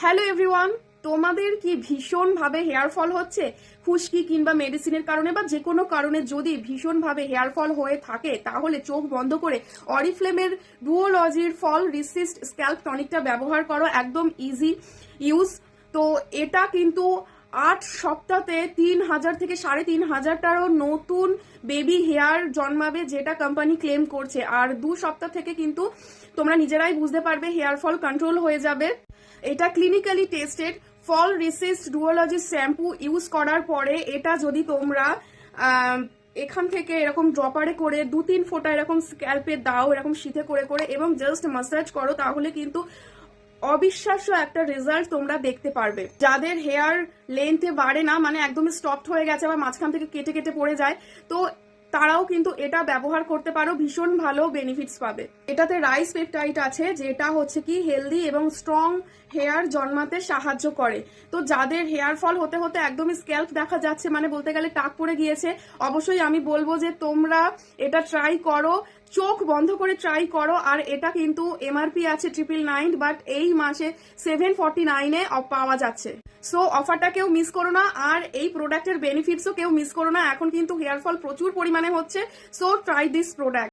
Hello everyone, তোমাদের কি ভীষণভাবে হেয়ার ফল হচ্ছে? খুশকি কিংবা মেডিসিনের কারণে বা যে কোনো কারণে যদি ভীষণভাবে হেয়ার ফল হয়ে থাকে, তাহলে চোখ বন্ধ করে অরিফ্লেমের ডুওলজির ফল রিসিস্ট স্ক্যাল্প টনিকটা ব্যবহার করো। একদম ইজি ইউজ। তো এটা কিন্তু 8 সপ্তাহে 3,000 থেকে 3,500টারও নতুন বেবি হেয়ার জন্মাবে, যেটা কোম্পানি ক্লেম করছে। আর 2 সপ্তাহ থেকে কিন্তু তোমরা নিজেরাই বুঝতে পারবে হেয়ার ফল কন্ট্রোল হয়ে যাবে। এটা ক্লিনিক্যালি টেস্টেড ফল রিসিস্ট ডুওলজি শ্যাম্পু ইউজ করার পরে এটা যদি তোমরা এখান থেকে এরকম ড্রপারে করে 2-3 ফোঁটা এরকম স্ক্যাল্পে দাও, এরকম শীতে করে করে, এবং জাস্ট ম্যাসাজ করো, তাহলে কিন্তু অবিশ্বাস্য একটা রেজাল্ট তোমরা দেখতে পারবে। যাদের হেয়ার লেন্থে বাড়ে না, মানে একদম স্টপড হয়ে গেছে বা মাঝখান থেকে কেটে কেটে পড়ে যায়, তো তারাও কিন্তু এটা ব্যবহার করতে পারো, ভীষণ ভালো বেনিফিটস পাবে। এটাতে রাইস পেপটাইড আছে, যেটা হচ্ছে কি হেলদি এবং স্ট্রং হেয়ার জন্মাতে সাহায্য করে। তো যাদের হেয়ার ফল হতে হতে একদমই স্ক্যাল্প দেখা যাচ্ছে, মানে বলতে গেলে টাক পড়ে গিয়েছে, অবশ্যই আমি বলবো যে তোমরা এটা ট্রাই করো, চোখ বন্ধ করে ট্রাই করো। আর এটা কিন্তু এমআরপি আছে 999, বাট এই মাসে 749-এ পাওয়া যাচ্ছে। সো অফারটা কেউ মিস করো না, আর এই প্রোডাক্টের বেনিফিটসও কেউ মিস করো না। এখন কিন্তু হেয়ার ফল প্রচুর পরিমাণে হচ্ছে, সো ট্রাই দিস প্রোডাক্ট।